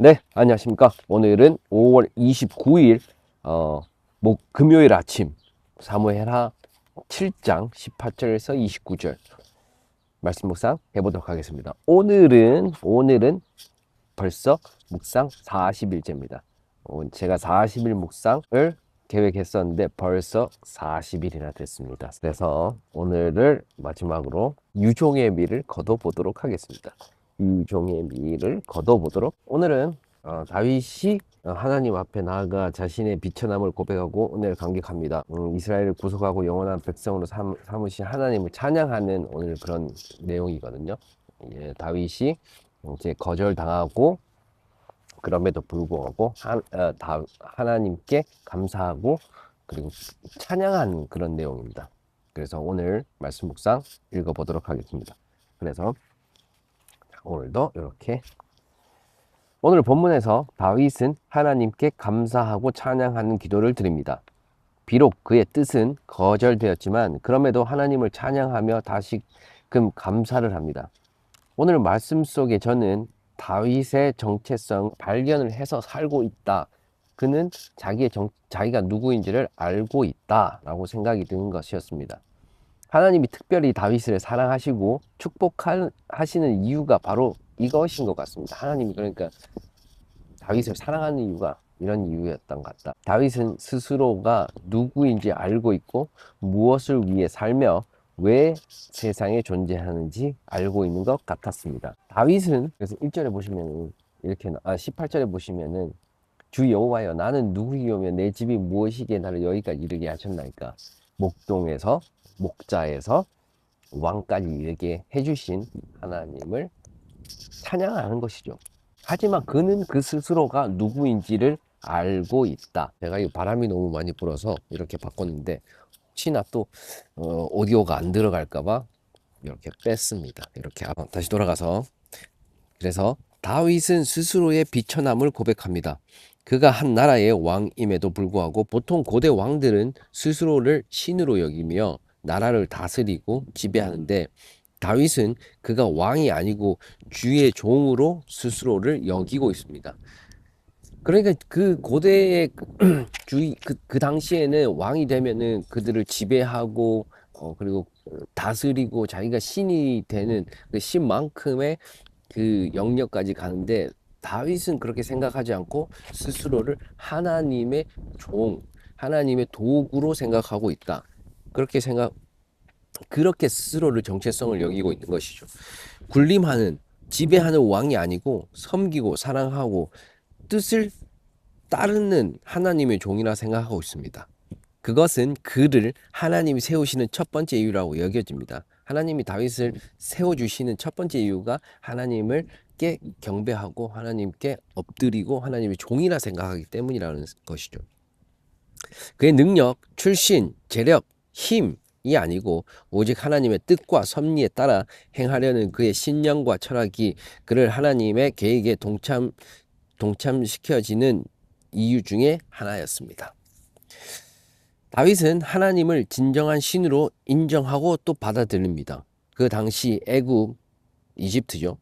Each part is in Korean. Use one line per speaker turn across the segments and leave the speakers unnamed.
네, 안녕하십니까. 오늘은 5월 29일, 금요일 아침, 사무엘하 7장 18절에서 29절 말씀 묵상 해보도록 하겠습니다. 오늘은 벌써 묵상 40일째입니다. 제가 40일 묵상을 계획했었는데 벌써 40일이나 됐습니다. 그래서 오늘을 마지막으로 유종의 미를 거둬보도록 하겠습니다. 유종의 미를 거둬보도록. 오늘은 다윗이 하나님 앞에 나아가 자신의 비천함을 고백하고 은혜를 감격합니다. 이스라엘을 구속하고 영원한 백성으로 삼으신 하나님을 찬양하는 오늘 그런 내용이거든요. 다윗이 이제 거절당하고 그럼에도 불구하고 하나님께 감사하고 그리고 찬양하는 그런 내용입니다. 그래서 오늘 말씀 묵상 읽어보도록 하겠습니다. 그래서 오늘도 이렇게 오늘 본문에서 다윗은 하나님께 감사하고 찬양하는 기도를 드립니다. 비록 그의 뜻은 거절되었지만 그럼에도 하나님을 찬양하며 다시금 감사를 합니다. 오늘 말씀 속에 저는 다윗의 정체성 발견을 해서 살고 있다. 그는 자기가 누구인지를 알고 있다라고 생각이 드는 것이었습니다. 하나님이 특별히 다윗을 사랑하시고 축복하시는 이유가 바로 이것인 것 같습니다. 하나님이 그러니까 다윗을 사랑하는 이유가 이런 이유였던 것 같다. 다윗은 스스로가 누구인지 알고 있고 무엇을 위해 살며 왜 세상에 존재하는지 알고 있는 것 같았습니다. 다윗은 그래서 1절에 보시면은 이렇게 18절에 보시면은 주 여호와여 나는 누구이오며 내 집이 무엇이기에 나를 여기까지 이르게 하셨나이까. 목자에서 왕까지 이르게 해주신 하나님을 찬양하는 것이죠. 하지만 그는 그 스스로가 누구인지를 알고 있다. 제가 이 바람이 너무 많이 불어서 이렇게 바꿨는데 혹시나 또 오디오가 안 들어갈까봐 이렇게 뺐습니다. 이렇게 다시 돌아가서 그래서 다윗은 스스로의 비천함을 고백합니다. 그가 한 나라의 왕임에도 불구하고 보통 고대 왕들은 스스로를 신으로 여기며 나라를 다스리고 지배하는데 다윗은 그가 왕이 아니고 주의 종으로 스스로를 여기고 있습니다. 그러니까 그 고대의 그 당시에는 왕이 되면은 그들을 지배하고 그리고 다스리고 자기가 신이 되는 그 신만큼의 그 영역까지 가는데 다윗은 그렇게 생각하지 않고 스스로를 하나님의 종, 하나님의 도구로 생각하고 있다. 그렇게 스스로를 정체성을 여기고 있는 것이죠. 군림하는, 지배하는 왕이 아니고 섬기고 사랑하고 뜻을 따르는 하나님의 종이라 생각하고 있습니다. 그것은 그를 하나님이 세우시는 첫 번째 이유라고 여겨집니다. 하나님이 다윗을 세워주시는 첫 번째 이유가 하나님께 경배하고 하나님께 엎드리고 하나님의 종이라 생각하기 때문이라는 것이죠. 그의 능력, 출신, 재력, 힘이 아니고 오직 하나님의 뜻과 섭리에 따라 행하려는 그의 신념과 철학이 그를 하나님의 계획에 동참시켜지는 이유 중에 하나였습니다. 다윗은 하나님을 진정한 신으로 인정하고 또 받아들입니다. 그 당시 애굽, 이집트죠.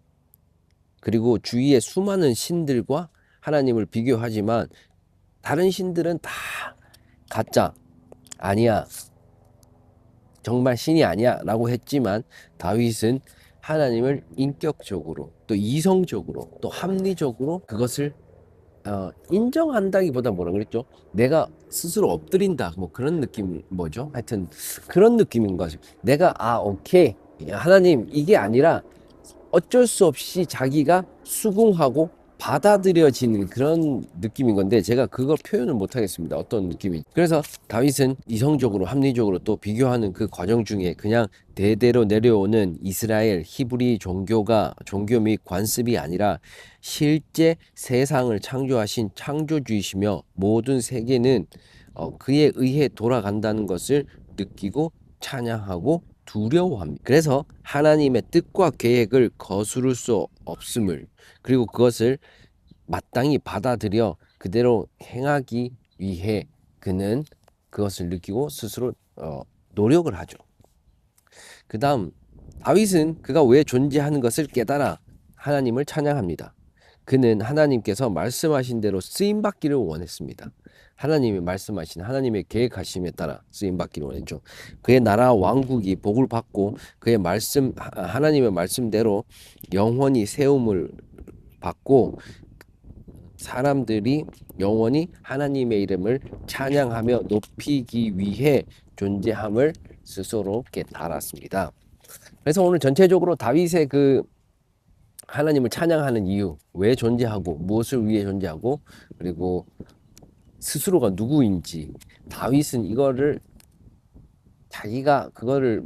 그리고 주위의 수많은 신들과 하나님을 비교하지만 다른 신들은 다 가짜, 아니야, 정말 신이 아니야 라고 했지만 다윗은 하나님을 인격적으로 또 이성적으로 또 합리적으로 그것을 인정한다기보다 뭐라 그랬죠? 내가 스스로 엎드린다 뭐 그런 느낌 뭐죠? 하여튼 그런 느낌인 거죠. 내가 오케이 하나님 이게 아니라 어쩔 수 없이 자기가 수긍하고 받아들여지는 그런 느낌인 건데 제가 그걸 표현을 못 하겠습니다. 어떤 느낌인지. 그래서 다윗은 이성적으로 합리적으로 또 비교하는 그 과정 중에 그냥 대대로 내려오는 이스라엘 히브리 종교 및 관습이 아니라 실제 세상을 창조하신 창조주이시며 모든 세계는 그에 의해 돌아간다는 것을 느끼고 찬양하고 두려워합니다. 그래서 하나님의 뜻과 계획을 거스를 수 없음을 그리고 그것을 마땅히 받아들여 그대로 행하기 위해 그는 그것을 느끼고 스스로 노력을 하죠. 그 다음 다윗은 그가 왜 존재하는 것을 깨달아 하나님을 찬양합니다. 그는 하나님께서 말씀하신 대로 쓰임 받기를 원했습니다. 하나님이 말씀하신 하나님의 계획하심에 따라 쓰임 받기를 원했죠. 그의 나라 왕국이 복을 받고 그의 말씀 하나님의 말씀대로 영원히 세움을 받고 사람들이 영원히 하나님의 이름을 찬양하며 높이기 위해 존재함을 스스로 깨달았습니다. 그래서 오늘 전체적으로 다윗의 그 하나님을 찬양하는 이유, 왜 존재하고 무엇을 위해 존재하고 그리고 스스로가 누구인지 다윗은 이거를 자기가 그거를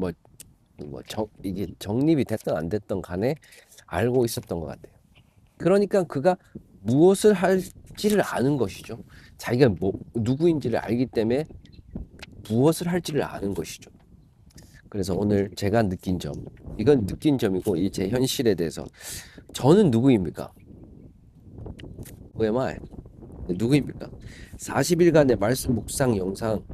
이게 정립이 됐든 안 됐든 간에 알고 있었던 것 같아요. 그러니까 그가 무엇을 할지를 아는 것이죠. 자기가 누구인지를 알기 때문에 무엇을 할지를 아는 것이죠. 그래서 오늘 제가 느낀 점, 이건 느낀 점이고 이 제 현실에 대해서 저는 누구입니까? Who am I? 누구입니까? 40일간의 말씀 묵상 영상으로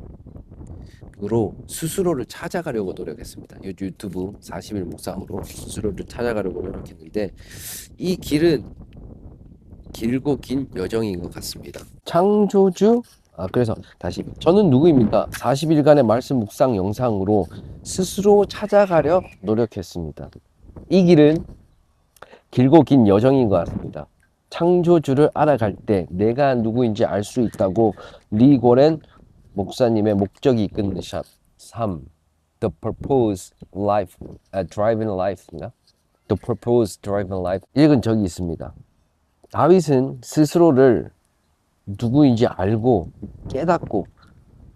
스스로를 찾아가려고 노력했습니다. 유튜브 40일 묵상으로 스스로를 찾아가려고 노력했는데 이 길은 길고 긴 여정인 것 같습니다. 창조주 그래서 다시 저는 누구입니까? 40일간의 말씀 묵상 영상으로 스스로 찾아가려 노력했습니다. 이 길은 길고 긴 여정인 것 같습니다. 창조주를 알아갈 때 내가 누구인지 알 수 있다고 리 고렌 목사님의 목적이 이끄는 샵 3 The Purpose Life, Driving Life인가? The Purpose Driving Life 읽은 적이 있습니다. 다윗은 스스로를 누구인지 알고 깨닫고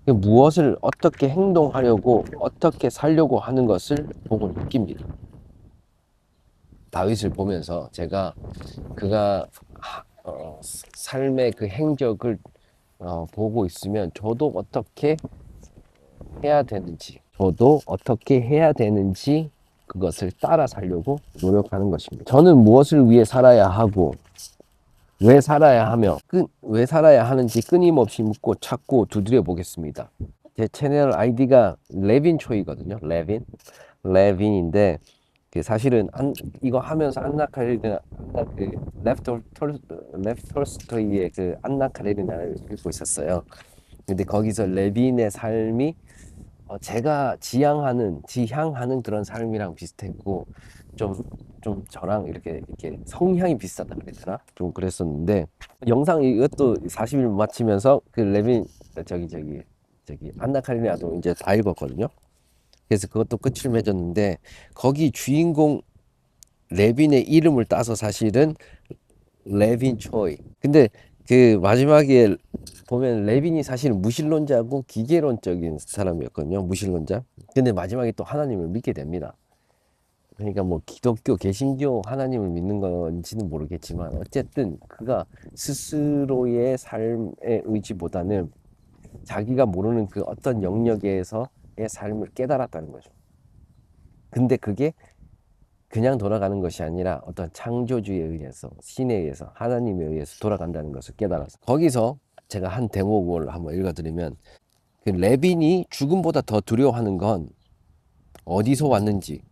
무엇을 어떻게 행동하려고 어떻게 살려고 하는 것을 보고 느낍니다. 다윗을 보면서 제가 그가 삶의 그 행적을 보고 있으면 저도 어떻게 해야 되는지 그것을 따라 살려고 노력하는 것입니다. 저는 무엇을 위해 살아야 하고 왜 살아야 하며 왜 살아야 하는지 끊임없이 묻고 찾고 두드려 보겠습니다. 제 채널 아이디가 레빈 초이거든요. 레빈인데 사실은 이거 하면서 안나 카레리나 그 레프 톨스토이의 그 안나 카레리나를 읽고 있었어요. 근데 거기서 레빈의 삶이 제가 지향하는 그런 삶이랑 비슷했고 좀 저랑 이렇게 성향이 비슷하다 그랬더라. 좀 그랬었는데 영상 이것도 40일 마치면서 그 레빈 저기 안나 카레리나도 이제 다 읽었거든요. 그래서 그것도 끝을 맺었는데 거기 주인공 레빈의 이름을 따서 사실은 레빈 초이. 근데 그 마지막에 보면 레빈이 사실은 무신론자고 기계론적인 사람이었거든요. 무신론자. 근데 마지막에 또 하나님을 믿게 됩니다. 그러니까 뭐 기독교, 개신교 하나님을 믿는 건지는 모르겠지만 어쨌든 그가 스스로의 삶의 의지보다는 자기가 모르는 그 어떤 영역에서의 삶을 깨달았다는 거죠. 근데 그게 그냥 돌아가는 것이 아니라 어떤 창조주에 의해서, 신에 의해서, 하나님에 의해서 돌아간다는 것을 깨달았어요. 거기서 제가 한 대목을 한번 읽어드리면 그 레빈이 죽음보다 더 두려워하는 건 어디서 왔는지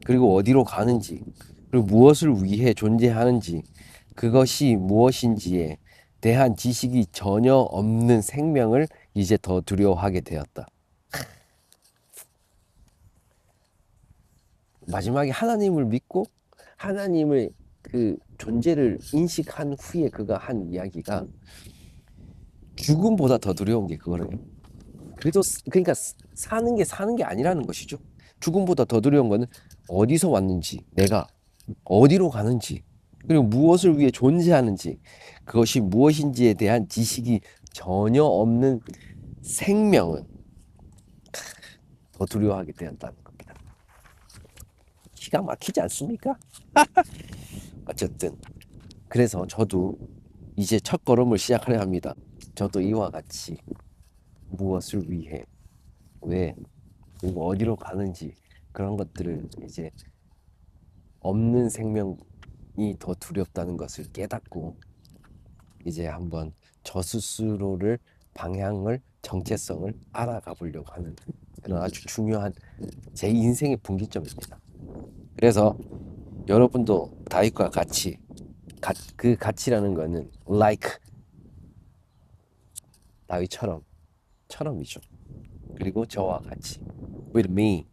그리고 어디로 가는지 그리고 무엇을 위해 존재하는지 그것이 무엇인지에 대한 지식이 전혀 없는 생명을 이제 더 두려워하게 되었다. 마지막에 하나님을 믿고 하나님의 그 존재를 인식한 후에 그가 한 이야기가 죽음보다 더 두려운 게 그거래요. 그러니까 사는 게 아니라는 것이죠. 죽음보다 더 두려운 거는 어디서 왔는지, 내가 어디로 가는지, 그리고 무엇을 위해 존재하는지, 그것이 무엇인지에 대한 지식이 전혀 없는 생명은 더 두려워하게 되었다는 겁니다. 기가 막히지 않습니까? 어쨌든 그래서 저도 이제 첫 걸음을 시작하려 합니다. 저도 이와 같이 무엇을 위해, 왜, 그리고 어디로 가는지 그런 것들을 이제 없는 생명이 더 두렵다는 것을 깨닫고 이제 한번 저 스스로를 방향을 정체성을 알아가 보려고 하는 그런 아주 중요한 제 인생의 분기점입니다. 그래서 여러분도 다윗과 같이 그 가치라는 거는 like 다윗처럼 처럼이죠. 그리고 저와 같이 with me,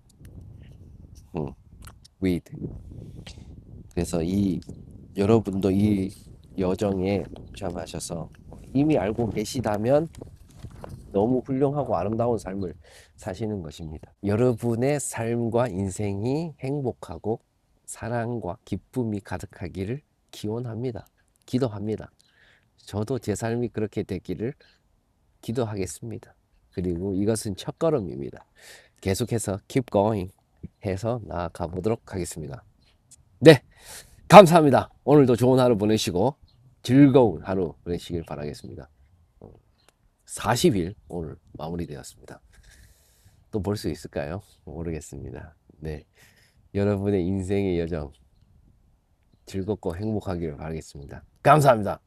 with. 그래서 이 여러분도 이 여정에 동참하셔서 이미 알고 계시다면 너무 훌륭하고 아름다운 삶을 사시는 것입니다. 여러분의 삶과 인생이 행복하고 사랑과 기쁨이 가득하기를 기원합니다. 기도합니다. 저도 제 삶이 그렇게 되기를 기도하겠습니다. 그리고 이것은 첫걸음입니다. 계속해서 keep going 해서 나아가 보도록 하겠습니다. 네, 감사합니다. 오늘도 좋은 하루 보내시고 즐거운 하루 보내시길 바라겠습니다. 40일 오늘 마무리되었습니다. 또 볼 수 있을까요? 모르겠습니다. 네, 여러분의 인생의 여정 즐겁고 행복하기를 바라겠습니다. 감사합니다.